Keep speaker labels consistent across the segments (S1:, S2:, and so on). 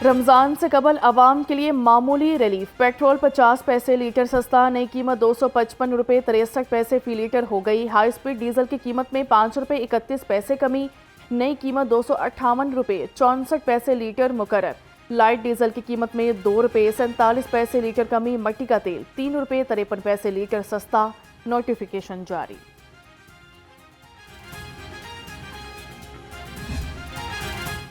S1: रमज़ान से कबल आवाम के लिए मामूली रिलीफ। पेट्रोल 50 पैसे लीटर सस्ता, नई कीमत 255 रुपये 63 पैसे फी लीटर हो गई। हाई स्पीड डीजल की कीमत में 5 रुपये 31 पैसे कमी, नई कीमत 258 रुपये 64 पैसे लीटर मुकर्रर। लाइट डीजल की कीमत में 2 रुपये 47 पैसे लीटर कमी, मट्टी का तेल 3 रुपये 53 पैसे लीटर सस्ता। नोटिफिकेशन जारी।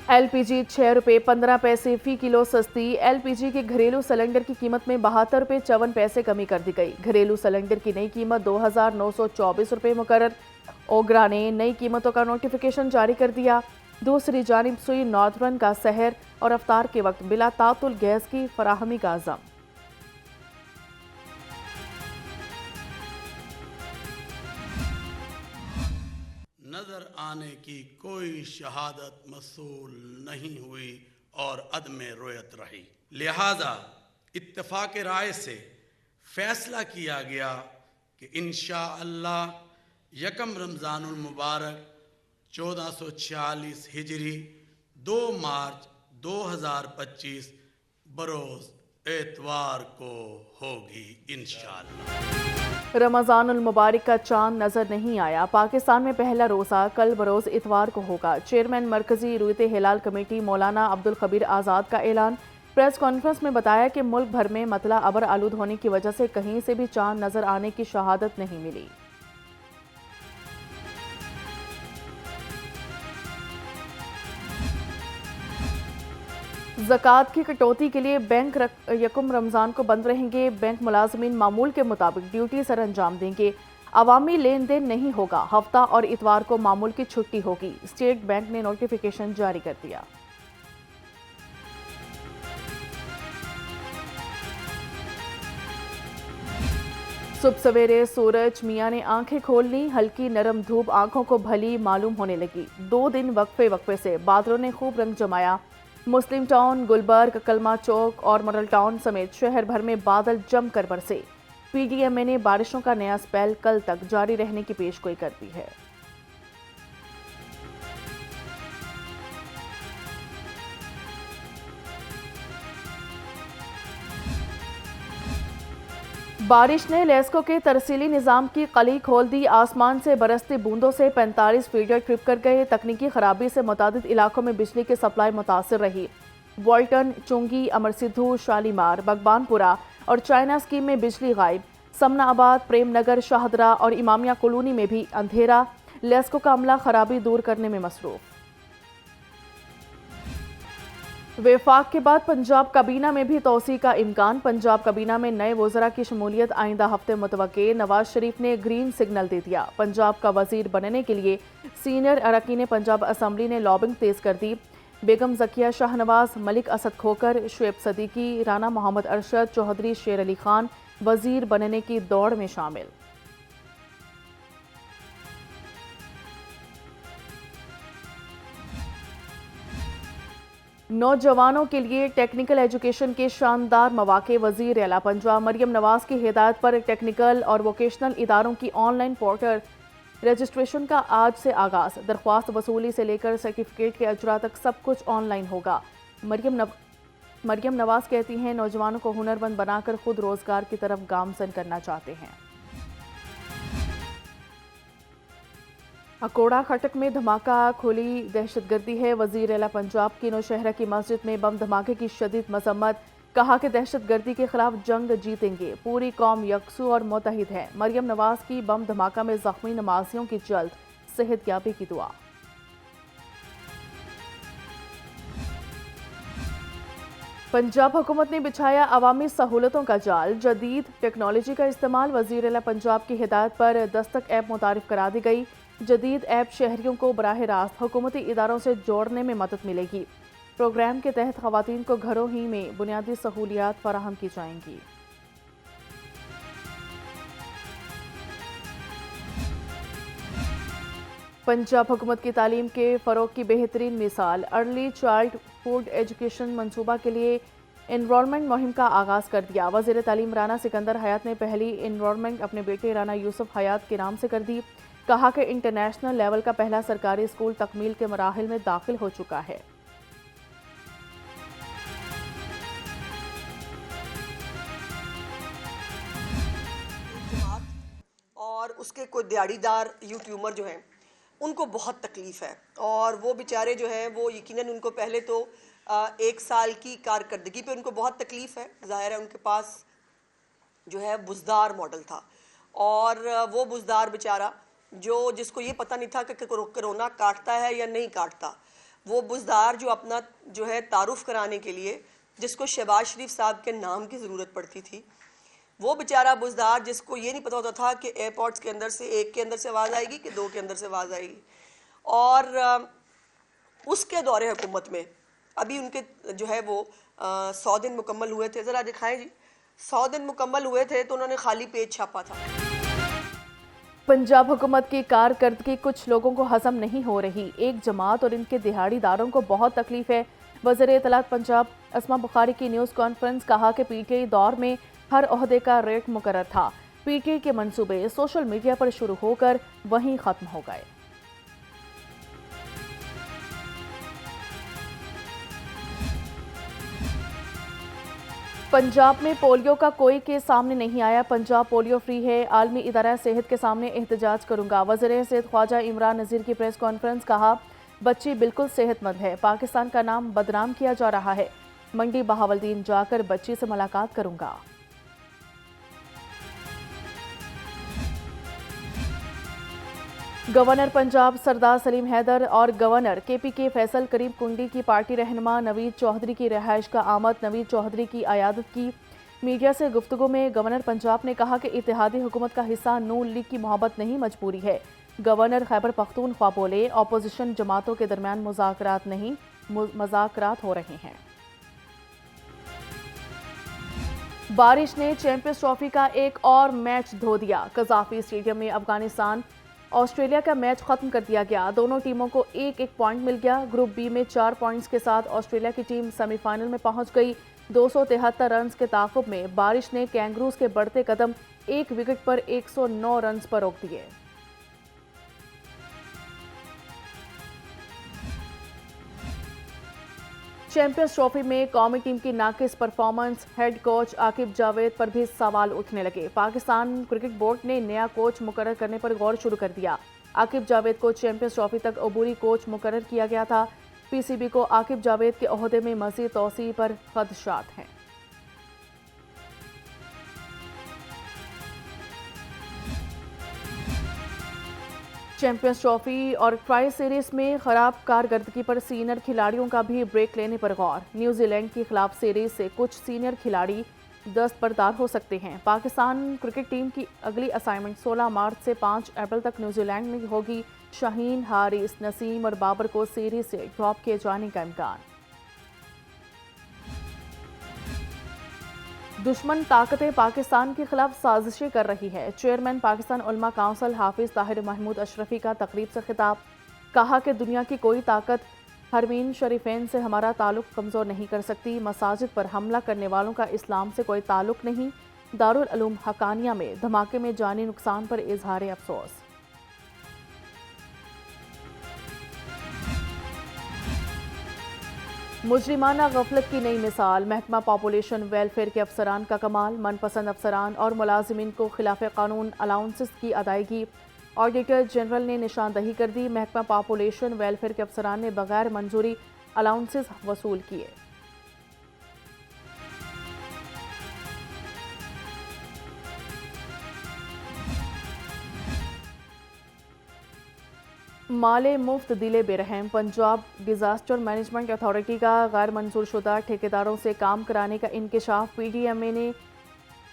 S1: एलपीजी 6 रुपये 15 पैसे फी किलो सस्ती। एलपीजी के घरेलू सिलेंडर की कीमत में 72 रुपये 54 पैसे कमी कर दी गई। घरेलू सिलेंडर की नई कीमत 2,924 रुपये मुकर्रर। ओगरा ने नई कीमतों का नोटिफिकेशन जारी कर दिया। दूसरी जानिब सुई नॉर्थरन का सहर और अफ्तार के वक्त बिला तातुल गैस की फराहमी का अज़म।
S2: नजर आने की कोई शहादत मसूल नहीं हुई और अदमे रोयत रही। लिहाजा इत्तेफाक राय से फैसला किया गया कि इंशाअल्लाह यकम रमज़ानुल मुबारक 1446 हिजरी 2 मार्च 2025 बरोज़ एतवार को होगी इंशाअल्लाह।
S1: रमज़ानुल मुबारक का चांद नजर नहीं आया। पाकिस्तान में पहला रोज़ा कल बरोज़ इतवार को होगा। चेयरमैन मरकजी रुयत हिलाल कमेटी मौलाना अब्दुल खबीर आज़ाद का ऐलान। प्रेस कॉन्फ्रेंस में बताया कि मुल्क भर में मतला अबर आलूद होने की वजह से कहीं से भी चांद नजर आने की शहादत नहीं मिली। ज़कात की कटौती के लिए बैंक यकम रमज़ान को बंद रहेंगे। बैंक मुलाजमीन मामूल के मुताबिक ड्यूटी सर अंजाम देंगे। अवामी लेन देन नहीं होगा। हफ्ता और इतवार को मामूल की छुट्टी होगी। स्टेट बैंक ने नोटिफिकेशन जारी कर दिया। सुबह सवेरे सूरज मियाँ ने आंखें खोल ली। हल्की नरम धूप आंखों को भली मालूम होने लगी। 2 दिन वक्फे से बादलों ने खूब रंग जमाया। मुस्लिम टाउन, गुलबर्ग, कलमा चौक और मॉडल टाउन समेत शहर भर में बादल जमकर बरसे। पीडीएमए ने बारिशों का नया स्पेल कल तक जारी रहने की पेशगोई कर दी है। बारिश ने लेस्को के तरसीली निज़ाम की कली खोल दी। आसमान से बरसती बूंदों से 45 फीडर ट्रिप कर गए। तकनीकी खराबी से मुतादिद इलाकों में बिजली की सप्लाई मुतासर रही। वॉल्टन, चुंगी, अमर सिद्धू, शालीमार, बगबानपुरा और चाइना स्कीम में बिजली गायब। समनाबाद, प्रेम नगर, शाहदरा और इमामिया कॉलोनी में भी अंधेरा। लेस्को का अमला खराबी दूर करने में मसरूफ। वेफाक के बाद पंजाब काबीना में भी तोसी का इम्कान। पंजाब काबीना में नए वज़रा की शमूलियत आइंदा हफ्ते मुतवक्के। नवाज शरीफ ने ग्रीन सिग्नल दे दिया। पंजाब का वजीर बनने के लिए सीनियर अरकान पंजाब असम्बली ने लॉबिंग तेज कर दी। बेगम जकिया शाहनवाज, मलिक असद खोकर, शुएब सदीकी, राना मोहम्मद अरशद, चौधरी शेर अली खान वजीर बनने की दौड़ में शामिल। नौजवानों के लिए टेक्निकल एजुकेशन के शानदार मौके। वजीर आला पंजाब मरियम नवाज की हिदायत पर टेक्निकल और वोकेशनल इदारों की ऑनलाइन पोर्टल रजिस्ट्रेशन का आज से आगाज। दरख्वास्त वसूली से लेकर सर्टिफिकेट के अजरा तक सब कुछ ऑनलाइन होगा। मरियम नवाज कहती हैं, नौजवानों को हुनरमंद बनाकर खुद रोजगार की तरफ गामजन करना चाहते हैं। अकोड़ा खटक में धमाका, खुली दहशतगर्दी है। वजीर आला पंजाब की नौशहरा की मस्जिद में बम धमाके की शदीद मजम्मत। कहा कि दहशतगर्दी के खिलाफ जंग जीतेंगे। पूरी कौम यकसू और मुत्तहिद है। मरियम नवाज की बम धमाका में जख्मी नमाजियों की जल्द सेहतयाबी की दुआ। पंजाब हुकूमत ने बिछाया अवामी सहूलतों का जाल। जदीद टेक्नोलॉजी का इस्तेमाल। वजीर आला पंजाब की हिदायत पर दस्तक ऐप मुतारिफ करा दी गई। जदीद ऐप शहरियों को बराह रास्त हुकूमती इदारों से जोड़ने में मदद मिलेगी। प्रोग्राम के तहत खवातीन को घरों ही में बुनियादी सहूलियात फराहम की जाएंगी। पंजाब हुकूमत की तालीम के फ़रोग की बेहतरीन मिसाल। अर्ली चाइल्ड हुड एजुकेशन मनसूबा के लिए इनरोलमेंट मुहिम का आगाज़ कर दिया। वज़ीर तालीम राना सिकंदर हयात ने पहली इनरोलमेंट अपने बेटे राना यूसुफ हयात के नाम से कर दी। कहा कि इंटरनेशनल लेवल का पहला सरकारी स्कूल तकमील के मराहिल में दाखिल हो चुका है।
S3: और उसके कोई दिहाड़ीदार यूट्यूबर जो हैं उनको बहुत तकलीफ़ है, और वो बेचारे जो हैं वो यकीनन उनको पहले तो 1 साल की कारकर्दगी पे उनको बहुत तकलीफ़ है। ज़ाहिर है उनके पास जो है बुज़दार मॉडल था, और वो बुज़दार बेचारा जिसको ये पता नहीं था कि कोरोना काटता है या नहीं काटता, वो बुज़दार जो अपना जो है तारुफ़ कराने के लिए जिसको शहबाज शरीफ साहब के नाम की ज़रूरत पड़ती थी, वो बेचारा बुज़दार जिसको ये नहीं पता होता था कि एयरपोर्ट्स के अंदर से एक के अंदर से आवाज़ आएगी कि दो के अंदर से आवाज़ आएगी। और उसके दौरे हुकूमत में अभी उनके जो है वो 100 दिन मुकम्मल हुए थे। ज़रा दिखाएं जी, 100 दिन मुकम्मल हुए थे तो उन्होंने खाली पेज छापा था।
S1: पंजाब हुकूमत की कारकर्दगी कुछ लोगों को हजम नहीं हो रही। एक जमात और इनके दिहाड़ीदारों को बहुत तकलीफ है। वज़ीर इत्तलात पंजाब अस्मा बुखारी की न्यूज़ कॉन्फ्रेंस कहा कि पीटीआई दौर में हर ओहदे का रेट मुकर्रर था। पीटीआई के मंसूबे सोशल मीडिया पर शुरू होकर वहीं ख़त्म हो गए। पंजाब में पोलियो का कोई केस सामने नहीं आया। पंजाब पोलियो फ्री है। आलमी इदारा सेहत के सामने एहतजाज करूंगा। वज़ीर सेहत ख्वाजा इमरान नज़ीर की प्रेस कॉन्फ्रेंस। कहा बच्ची बिल्कुल सेहतमंद है। पाकिस्तान का नाम बदनाम किया जा रहा है। मंडी बहावलदीन जाकर बच्ची से मुलाकात करूंगा। गवर्नर पंजाब सरदार सलीम हैदर और गवर्नर केपीके फैसल करीब कुंडी की पार्टी रहनुमा नवीद चौधरी की रिहाइश का आमद। नवीद चौधरी की अयादत की। मीडिया से गुफ्तगू में गवर्नर पंजाब ने कहा कि इत्तेहादी हुकूमत का हिस्सा नून लीग की मोहब्बत नहीं मजबूरी है। गवर्नर खैबर पख्तूनख्वा बोले अपोजिशन जमातों के दरमियान मुज़ाकरात नहीं, मज़ाकरात हो रहे हैं। बारिश ने चैंपियंस ट्रॉफी का एक और मैच धो दिया। कज़ाफी स्टेडियम में अफगानिस्तान ऑस्ट्रेलिया का मैच खत्म कर दिया गया। दोनों टीमों को एक एक पॉइंट मिल गया। ग्रुप बी में 4 पॉइंट्स के साथ ऑस्ट्रेलिया की टीम सेमीफाइनल में पहुंच गई। 273 रन्स के ताक़ुब में बारिश ने कैंगरूज के बढ़ते कदम 1 विकेट पर 109 रन्स पर रोक दिए। चैंपियंस ट्रॉफी में कौमी टीम की नाकिस performance, head coach Aqib Javed पर भी सवाल उठने लगे। पाकिस्तान क्रिकेट बोर्ड ने नया कोच मुकर्रर करने पर गौर शुरू कर दिया। आकिब जावेद को चैंपियंस ट्रॉफी तक अबूरी कोच मुकर्रर किया गया था। पीसीबी को आकिब जावेद के ओहदे में मज़ीद तौसी पर खदशात हैं। चैंपियंस ट्रॉफी और ट्राई सीरीज में खराब कारकर्दगी पर सीनियर खिलाड़ियों का भी ब्रेक लेने पर गौर। न्यूजीलैंड के खिलाफ सीरीज से कुछ सीनियर खिलाड़ी दस्तबरदार हो सकते हैं। पाकिस्तान क्रिकेट टीम की अगली असाइनमेंट 16 मार्च से 5 अप्रैल तक न्यूजीलैंड में होगी। शाहीन, हारिस, नसीम और बाबर को सीरीज से ड्रॉप किए जाने का इम्कान। दुश्मन ताकतें पाकिस्तान के खिलाफ साजिशें कर रही है। चेयरमैन पाकिस्तान उलमा काउंसिल हाफिज ताहिर महमूद अशरफी का तकरीब से खिताब। कहा कि दुनिया की कोई ताकत हरमीन शरीफैन से हमारा ताल्लुक कमज़ोर नहीं कर सकती। मसाजिद पर हमला करने वालों का इस्लाम से कोई ताल्लुक नहीं। दारुल उलूम हकानिया में धमाके में जानी नुकसान पर इजहार अफसोस। मुजरिमाना गफलत की नई मिसाल। महकमा पॉपुलेशन वेलफेयर के अफसरान का कमाल। मनपसंद अफसरान और मुलाजिमीन को खिलाफ कानून अलाउंसेस की अदायगी। ऑडिटर जनरल ने निशानदही कर दी। महकमा पॉपुलेशन वेलफेयर के अफसरान ने बगैर मंजूरी अलाउंसेस वसूल किए। माले मुफ्त दिले बेरहम। पंजाब डिजास्टर मैनेजमेंट अथॉरिटी का गैर मंजूर शुदा ठेकेदारों से काम कराने का इंकशाफ। पीडीएमए ने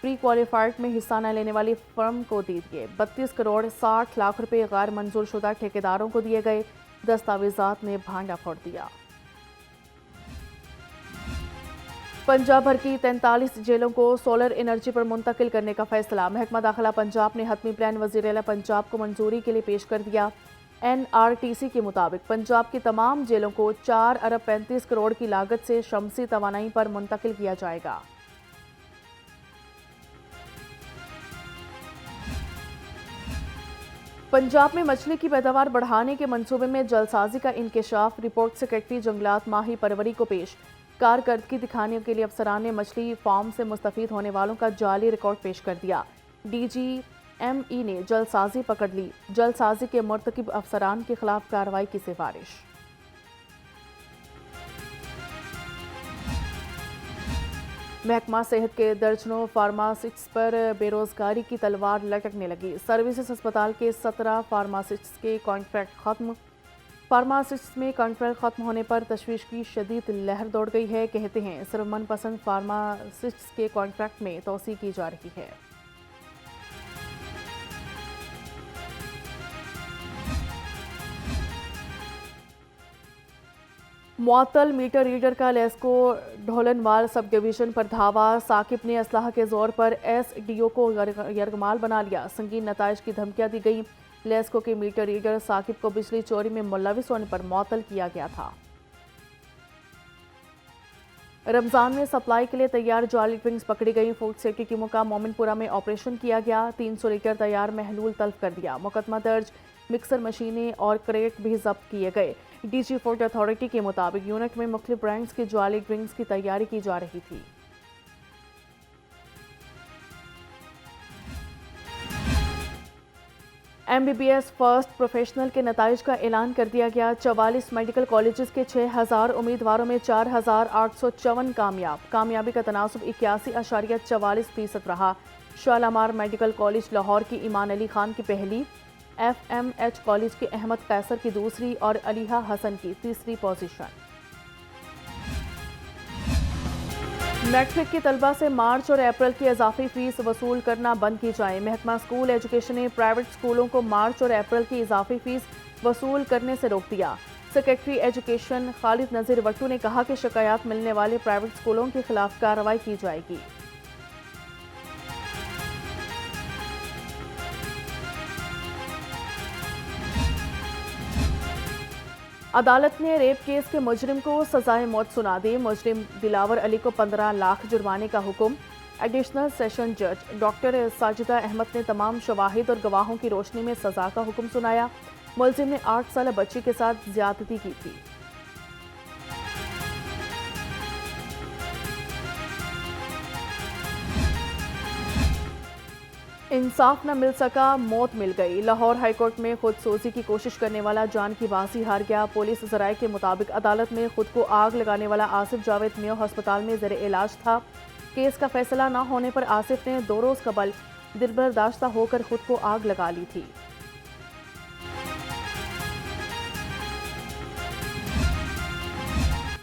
S1: प्री क्वालिफाइड में हिस्सा न लेने वाली फर्म को दे दिए। 32 करोड़ 60 लाख रुपए गैर मंजूर शुदा ठेकेदारों को दिए गए। दस्तावेजात में भांडा फोड़ दिया। पंजाब भर की 43 जेलों को सोलर एनर्जी पर मुंतकिल करने का फैसला। महकमा दाखिला पंजाब ने हतमी प्लान वज़ीर आला पंजाब को मंजूरी के लिए पेश कर दिया। एनआरटीसी के मुताबिक पंजाब की तमाम जेलों को 4 अरब 35 करोड़ की लागत से शमसी तवानाई पर मुंतकिल किया जाएगा। पंजाब में मछली की पैदावार बढ़ाने के मंसूबे में जलसाजी का इंकशाफ। रिपोर्ट सेक्रेटरी जंगलात माही परवरी को पेश। कारकर्दगी दिखाने के लिए अफसरान ने मछली फार्म से मुस्तफीद होने वालों का जाली रिकॉर्ड पेश कर दिया। डीजी ME ने जलसाजी पकड़ ली। जलसाजी के मुर्तकिब अफसरान के खिलाफ कार्रवाई की सिफारिश। महकमा सेहत के दर्जनों फार्मासिस्ट्स पर बेरोजगारी की तलवार लटकने लगी। सर्विसेज अस्पताल के 17 फार्मासिस्ट्स के कॉन्ट्रैक्ट खत्म। फार्मासिस्ट्स में कॉन्ट्रैक्ट खत्म होने पर तशवीश की शदीद लहर दौड़ गई है। कहते हैं सिर्फ मनपसंद फार्मासिस्ट्स के कॉन्ट्रैक्ट में तोसी की जा रही है। मुअत्तल मीटर रीडर का लेस्को ढोलनवाल सब डिवीजन पर धावा। साकिब ने असलाह के जोर पर SDO को यरगमाल बना लिया। संगीन नताइज की धमकियां दी गई। लेस्को के मीटर रीडर साकिब को बिजली चोरी में मुलविस होने पर मुअत्तल किया गया था। रमजान में सप्लाई के लिए तैयार जाली ड्रिंक्स पकड़ी गई। फूड सेफ्टी टीमों का मोमिनपुरा में ऑपरेशन किया गया। 300 लीटर तैयार महलूल तल्फ कर दिया। मुकदमा दर्ज। मिक्सर मशीनें और क्रेट भी जब्त किए गए। DG फूड अथॉरिटी के मुताबिक यूनिट में मुख्तलिफ ब्रांड्स की जाली ड्रिंक्स की तैयारी की जा रही थी। MBBS फर्स्ट प्रोफेशनल के नताइज का ऐलान कर दिया गया। 44 मेडिकल कॉलेजेस के 6000 उम्मीदवारों में 4854 कामयाबी का तनासुब 81.44% रहा। शालामार मेडिकल कॉलेज लाहौर की ईमान अली खान की पहली, FMH कॉलेज के अहमद कैसर की दूसरी और अलीहा हसन की तीसरी पोजीशन। मैट्रिक की तलबा से मार्च और अप्रैल की इजाफी फीस वसूल करना बंद की जाए। महकमा स्कूल एजुकेशन ने प्राइवेट स्कूलों को मार्च और अप्रैल की इजाफी फीस वसूल करने से रोक दिया। सेक्रेटरी एजुकेशन खालिद नजीर वट्टू ने कहा कि शिकायत मिलने वाले प्राइवेट स्कूलों के खिलाफ कार्रवाई की जाएगी। अदालत ने रेप केस के मुजरिम को सजाए मौत सुना दी। मुजरिम दिलावर अली को 15 लाख जुर्माने का हुक्म। एडिशनल सेशन जज डॉक्टर साजिदा अहमद ने तमाम शवाहिद और गवाहों की रोशनी में सजा का हुक्म सुनाया। मुलजिम ने 8 साल बच्ची के साथ ज्यादती की थी। इंसाफ न मिल सका, मौत मिल गई। लाहौर हाईकोर्ट में खुदसोजी की कोशिश करने वाला जान की बाजी हार गया। पुलिस जराये के मुताबिक अदालत में खुद को आग लगाने वाला आसिफ जावेद मेयो अस्पताल में ज़ेरे इलाज था। केस का फैसला न होने पर आसिफ ने 2 रोज कबल दिलबर्दाश्ता होकर खुद को आग लगा ली थी।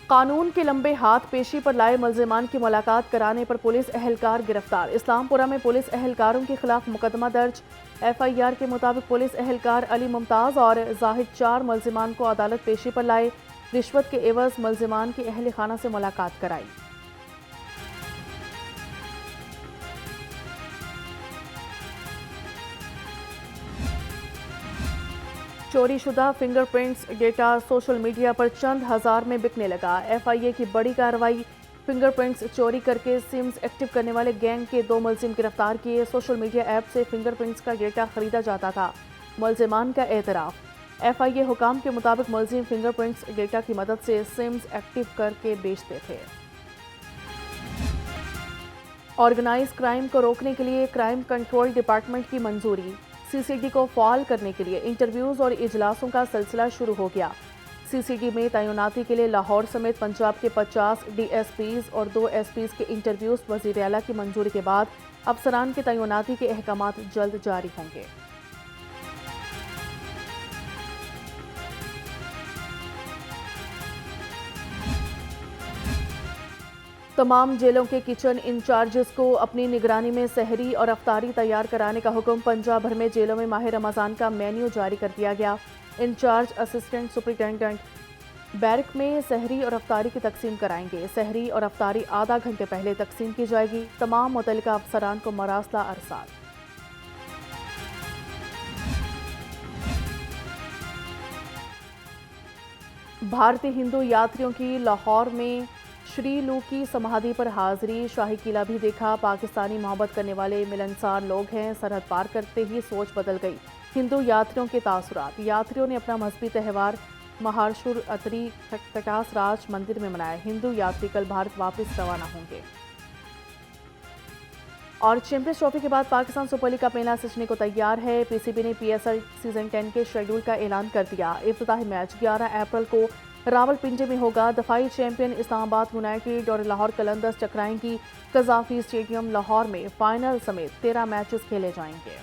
S1: कानून के लंबे हाथ पेशी पर लाए मुल्जिमान की मुलाकात कराने पर पुलिस एहलकार गिरफ्तार। इस्लामपुरा में पुलिस एहलकारों के खिलाफ मुकदमा दर्ज। FIR के मुताबिक पुलिस एहलकार अली मुमताज और जाहिद 4 मुल्जिमान को अदालत पेशी पर लाए। रिश्वत के एवज मुल्जिमान की अहल खाना से मुलाकात कराई। चोरीशुदा फिंगरप्रिंट्स डेटा सोशल मीडिया पर चंद हजार में बिकने लगा। FIA की बड़ी कार्रवाई। फिंगरप्रिंट्स चोरी करके सिम्स एक्टिव करने वाले गैंग के 2 मुलजिम गिरफ्तार किए। सोशल मीडिया ऐप से फिंगरप्रिंट्स का डेटा खरीदा जाता था। मुलजिमान का एतराफ। FIA हुकाम के मुताबिक मुलजिम फिंगरप्रिंट्स डेटा की मदद से सिम्स एक्टिव करके बेचते थे। ऑर्गेनाइज क्राइम को रोकने के लिए क्राइम कंट्रोल डिपार्टमेंट की मंजूरी। CCD को फाल करने के लिए इंटरव्यूज और इजलासों का सिलसिला शुरू हो गया। CCD में तैनाती के लिए लाहौर समेत पंजाब के 50 DSPs और 2 SPs के इंटरव्यूज वज़ीर आला की मंजूरी के बाद अफसरान की तैनाती के अहकामात जल्द जारी होंगे। तमाम जेलों के किचन इंचार्जेस को अपनी निगरानी में सहरी और अफ्तारी तैयार कराने का हुक्म। पंजाब भर में जेलों में माह रमज़ान का मेन्यू जारी कर दिया गया। इंचार्ज असिस्टेंट सुपरिटेंडेंट बैरक में सहरी और अफ्तारी की तकसीम कराएंगे। सहरी और अफ्तारी आधा घंटे पहले तकसीम की जाएगी। तमाम मुतल्लिका अफसरान को मरासला अरसाल। भारतीय हिंदू यात्रियों की लाहौर में श्री लू की समाधि पर हाजिरी। शाही किला भी देखा। पाकिस्तानी मोहब्बत करने वाले मिलनसार लोग हैं। सरहद पार करते ही सोच बदल गई। हिंदू यात्रियों के तासुरात। यात्रियों ने अपना मजहबी त्यौहार महारशुर अतरी कटास राज मंदिर में मनाया। हिंदू यात्री कल भारत वापस रवाना होंगे। और चैंपियंस ट्रॉफी के बाद पाकिस्तान सुपर लीग का पहला सजने को तैयार है। पीसीबी ने पीएसएल सीजन 10 के शेड्यूल का ऐलान कर दिया। इफ्तिताही मैच 11 अप्रैल को रावलपिंडी में होगा। दफाई चैंपियन इस्लामाबाद यूनाइटेड और लाहौर कलंदर्स टकराएंगी। कजाफी स्टेडियम लाहौर में फाइनल समेत 13 मैचेस खेले जाएंगे।